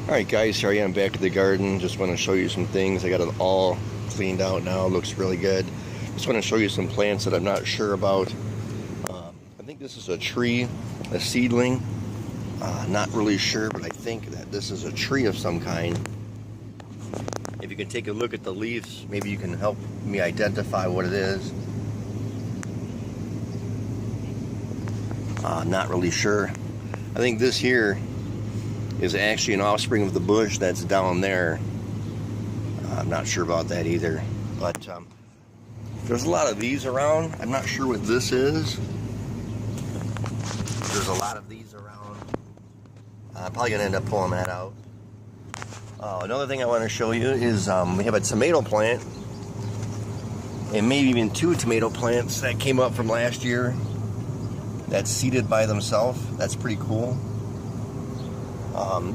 Alright guys, here I am back at the garden. Just want to show you some things. I got it all cleaned out now. It looks really good. Just want to show you some plants that I'm not sure about. I think this is a tree, a seedling. Not really sure, but I think that this is a tree of some kind. If you can take a look at the leaves, maybe you can help me identify what it is. Not really sure. I think this here is actually an offspring of the bush that's down there. I'm not sure about that either. But there's a lot of these around. I'm not sure what this is. There's a lot of these around. I'm probably going to end up pulling that out. Another thing I want to show you is we have a tomato plant. And maybe even 2 tomato plants that came up from last year. That's seeded by themselves. That's pretty cool.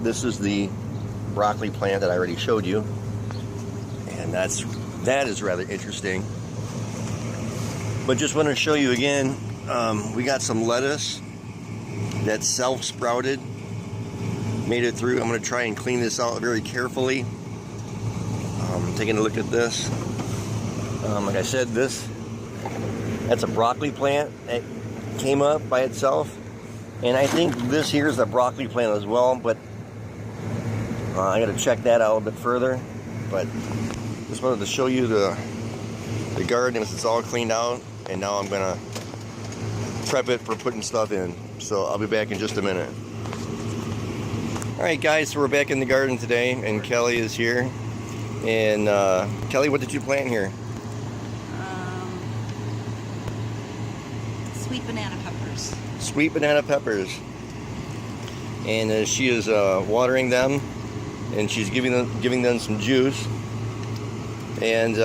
This is the broccoli plant that I already showed you, and that is rather interesting. But just want to show you again, we got some lettuce that's self-sprouted, made it through. I'm going to try and clean this out very carefully. Taking a look at this. Like I said, that's a broccoli plant that came up by itself. And I think this here is a broccoli plant as well, but I got to check that out a bit further. But just wanted to show you the garden as it's all cleaned out, and now I'm gonna prep it for putting stuff in. So I'll be back in just a minute. All right, guys, so we're back in the garden today, and Kelly is here. And Kelly, what did you plant here? Sweet banana peppers. Sweet banana peppers. And she is watering them, and she's giving them some juice. And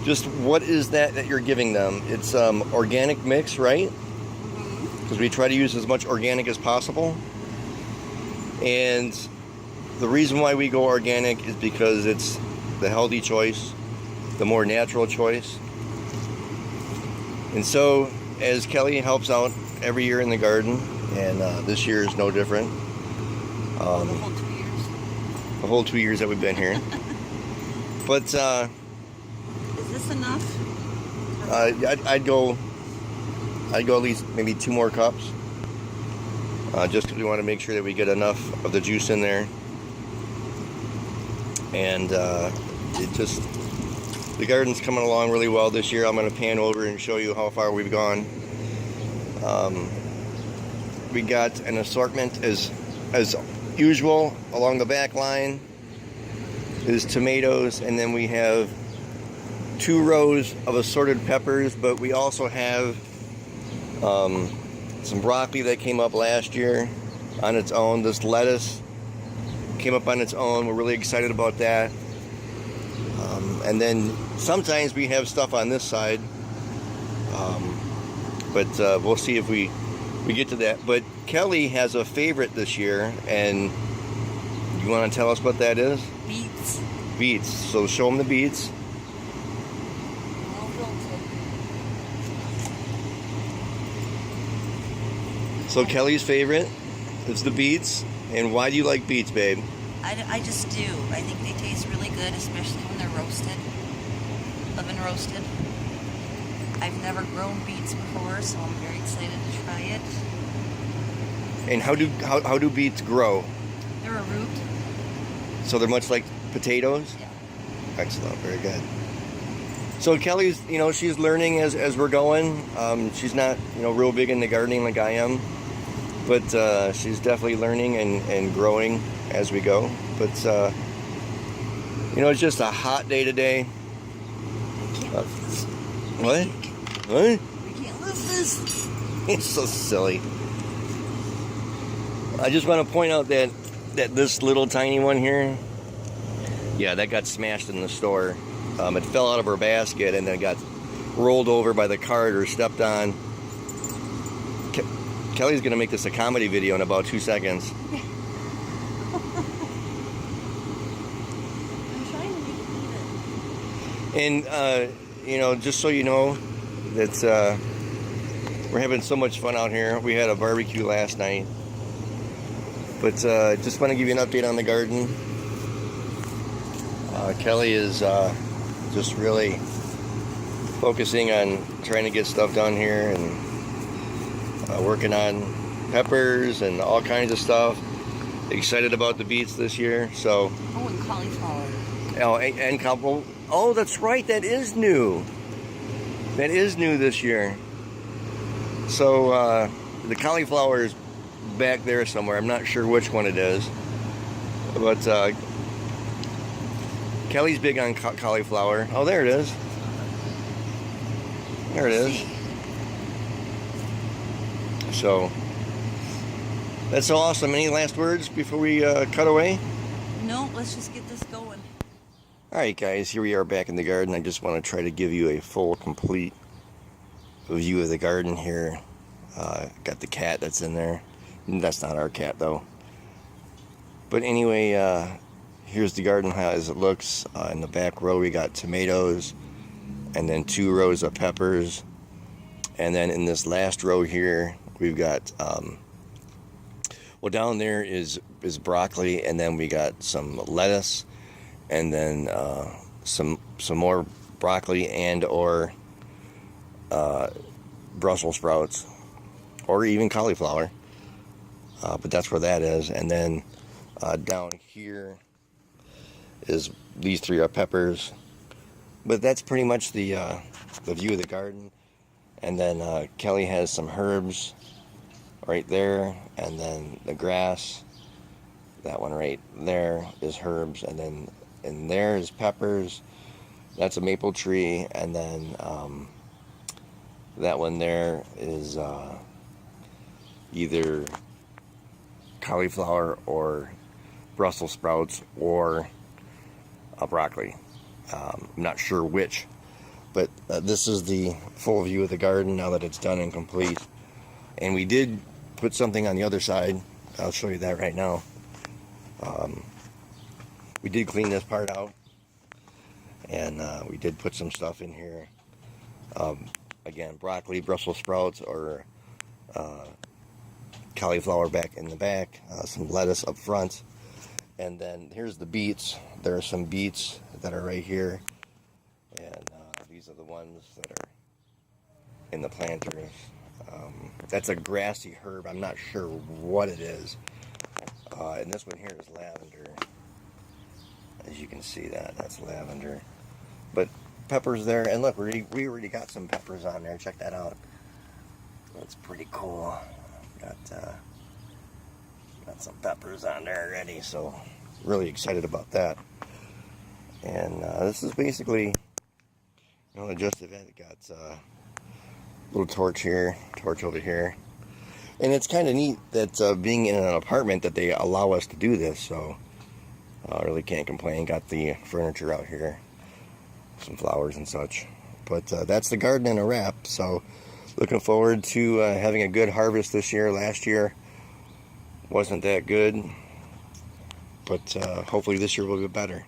just what is that you're giving them? It's organic mix, right? Because we try to use as much organic as possible. And the reason why we go organic is because it's the healthy choice, the more natural choice. And so, as Kelly helps out every year in the garden, and this year is no different. The whole 2 years. The whole 2 years that we've been here. But is this enough? I'd go at least maybe 2 more cups. Just because we want to make sure that we get enough of the juice in there. And the garden's coming along really well this year. I'm going to pan over and show you how far we've gone. We got an assortment as usual along the back line is tomatoes, and then we have 2 rows of assorted peppers, but we also have some broccoli that came up last year on its own. This lettuce came up on its own. We're really excited about that. And then sometimes we have stuff on this side, but we'll see if we get to that. But Kelly has a favorite this year, and you want to tell us what that is? Beets. Beets. So show them the beets. So Kelly's favorite is the beets. And why do you like beets, babe? I just do. I think they taste really good, especially when they're roasted. Oven roasted. I've never grown beets before, so I'm very excited to try it. And how do beets grow? They're a root. So they're much like potatoes? Yeah. Excellent, very good. So Kelly's, she's learning as we're going. She's not, real big into gardening like I am, but she's definitely learning and growing as we go. But it's just a hot day today. What? What? We can't lift this. It's so silly. I just want to point out that this little tiny one here, yeah, that got smashed in the store. It fell out of her basket and then got rolled over by the cart or stepped on. Kelly's going to make this a comedy video in about 2 seconds. I'm trying to make it even. And, just so you know, that we're having so much fun out here. We had a barbecue last night. But just want to give you an update on the garden. Kelly is just really focusing on trying to get stuff done here and working on peppers and all kinds of stuff. Excited about the beets this year. So. Oh, and cauliflower. Oh, and couple. Oh, that's right. That is new. That is new this year. So the cauliflower is back there somewhere. I'm not sure which one it is, but Kelly's big on cauliflower. Oh, there it is. There it is. So that's so awesome. Any last words before we cut away? No, let's just get this going. Alright guys, here we are back in the garden. I just want to try to give you a full, complete view of the garden here. Got the cat that's in there. That's not our cat though. But anyway, here's the garden as it looks. In the back row we got tomatoes, and then 2 rows of peppers. And then in this last row here, we've got, well, down there is broccoli, and then we got some lettuce, and then some more broccoli and or Brussels sprouts, or even cauliflower. But that's where that is. And then down here is these 3 are peppers. But that's pretty much the view of the garden. And then Kelly has some herbs right there, and then the grass. That one right there is herbs, and then in there is peppers. That's a maple tree, and then that one there is either cauliflower or Brussels sprouts or broccoli. I'm not sure which, but this is the full view of the garden now that it's done and complete. And we did put something on the other side. I'll show you that right now. We did clean this part out, and we did put some stuff in here. Again, broccoli, Brussels sprouts, or cauliflower back in the back, some lettuce up front, and then here's the beets. There are some beets that are right here, and these are the ones that are in the planters. That's a grassy herb. I'm not sure what it is. And this one here is lavender. As you can see, that's lavender. But peppers there, and look, we already got some peppers on there. Check that out. That's pretty cool. Got some peppers on there already, so really excited about that. And this is basically, the gist of it. Got a little torch here, torch over here. And it's kind of neat that being in an apartment that they allow us to do this, so I really can't complain. Got the furniture out here, some flowers and such. But that's the garden in a wrap. So looking forward to having a good harvest this year. Last year wasn't that good, but hopefully this year will be better.